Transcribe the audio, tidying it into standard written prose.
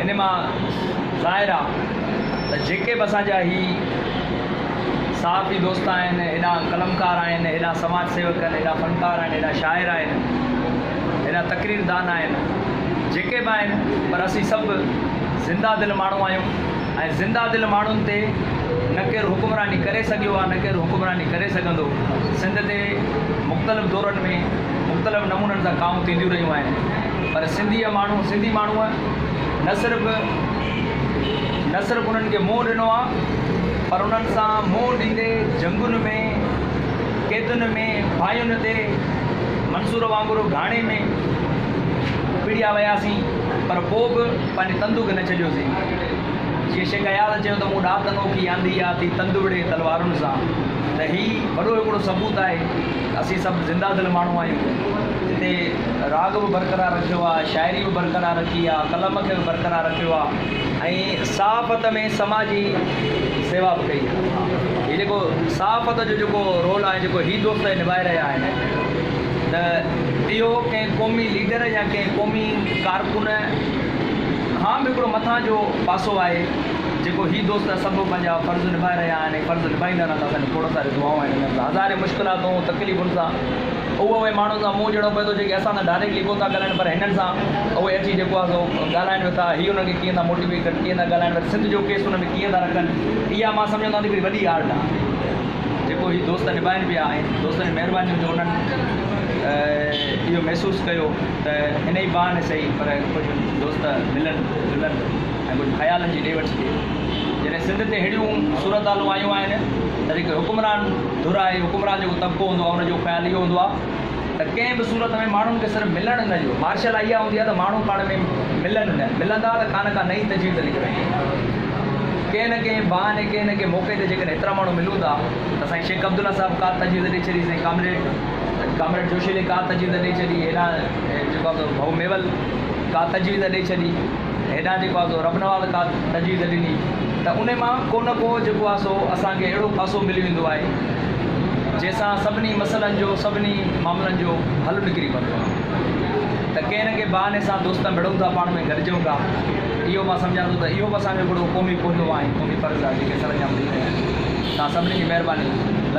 इन मां ज़ाहिर आहे त जेके बि असांजा ही साफ़ी दोस्त आहिनि, हेॾा कलमकार आहिनि, हेॾा समाज सेवक आहिनि, हेॾा फ़नकार आहिनि, हेॾा शाइर आहिनि, हेॾा तक़रीरदान आहिनि, जेके बि आहिनि, पर असीं सभु ज़िंदा दिलि माण्हू आहियूं ऐं ज़िंदा दिलि माण्हुनि ते न केरु हुकुमरानी करे सघियो आहे, न केरु हुकुमरानी करे सघंदो। सिंध ते मुख़्तलिफ़ दौरनि में मुख़्तलिफ़ नमूननि सां काऊं थींदियूं रहियूं आहिनि, पर सिंधी माण्हूअ न सिर्फ़ु उन्हनि खे मुंहुं ॾिनो आहे, पर उन्हनि सां मुंहुं ॾींदे जंगुनि में, क़ैदुनि में, भाइयुनि ते मंसूर वांगुरु घाणे में पिड़िया वियासीं, पर पोइ बि पंहिंजी तंदूक न छॾियोसीं। जीअं शेख यादि चयो त मूं ॾात अनोखी आंदी आहे थी तंदुड़े तलवारुनि सां, त हीउ वॾो हिकिड़ो सबूत आहे असीं सभु ज़िंदा दिलि माण्हू आहियूं, जिते राग बि बरक़रार रखियो आहे, शाइरी बि बरक़रार रखी आहे, कलम खे बि बरक़रार रखियो आहे ऐं सहाफ़त में समाजी सेवा बि कई आहे। हीउ जेको सहाफ़त जो जेको रोल आहे, जेको हीउ दोस्त निभाए रहिया आहिनि, त इहो कंहिं क़ौमी लीडर या कंहिं क़ौमी कारकुन खां बि हिकिड़ो मथां जो पासो आहे, जेको हीउ दोस्त सभु पंहिंजा फ़र्ज़ निभाए रहिया आहिनि, फ़र्ज़ निभाईंदा रहंदा। असांजो खोड़ सारी दुआऊं आहिनि, हज़ारे मुश्किलातूं तकलीफ़ुनि सां उहे माण्हुनि सां मुंहुं ॾियणो पए थो, जेके असां सां डायरेक्टली कोन था ॻाल्हाइनि, पर हिननि सां उहे अची जेको आहे सो ॻाल्हाइनि वेठा, हीअ हुननि खे कीअं था मोटिवेट कनि, कीअं था ॻाल्हाइनि वेठा, सिंध जो केस हुन में कीअं था रखनि। इहा मां सम्झंदो आहियां हिकिड़ी वॾी आर्ट आहे जेको हीउ दोस्त निभाइनि पिया ऐं दोस्तनि जी महिरबानी जो उन्हनि इहो महसूसु कयो त हिन ई बहाने सही, पर कुझु दोस्त मिलनि जुलनि ऐं कुझु ख़्यालनि जी ॾे वठि थिए। जॾहिं सिंध ते हेड़ियूं सूरत हालूं आयूं आहिनि त जेके हुकुमरान धुर आहे, हुकुमरान जेको तबिको हूंदो आहे, हुनजो ख़्यालु इहो हूंदो आहे त कंहिं बि सूरत में माण्हुनि खे सिर्फ़ु मिलणु न ॾियो। मार्शल इहा हूंदी आहे त माण्हू पाण में मिलनि न, मिलंदा त का न का नई तजवीज़ निकिरंदी। कंहिं न कंहिं बहाने, कंहिं न कंहिं मौक़े ते जेकॾहिं एतिरा माण्हू मिलूं था त साईं शेख अब्दुल्ला साहिबु का तजवीज़ ॾेई छॾी, साईं कामरेड जोशीले का तजवीज़ ॾेई छॾी, हेॾां जेको आहे भाऊ मेवल का तजवीज़ ॾेई छॾी, हेॾां जेको आहे सो रबनवाल का तजवीज़ ॾिनी, त उन मां को न को जेको आहे सो असांखे अहिड़ो पासो मिली वेंदो आहे जंहिंसां सभिनी मसइलनि जो, सभिनी मामलनि जो हल निकिरी पवंदो आहे। त कंहिं न कंहिं बहाने सां दोस्त मिलूं था, पाण में गॾिजूं था, इहो मां सम्झां थो त इहो बि असांजो हिकिड़ो क़ौमी फ़र्ज़ु आहे, क़ौमी फ़र्ज़ु आहे जेके सर अंजाम ॾेई रहिया आहिनि। तव्हां सभिनी जी महिरबानी।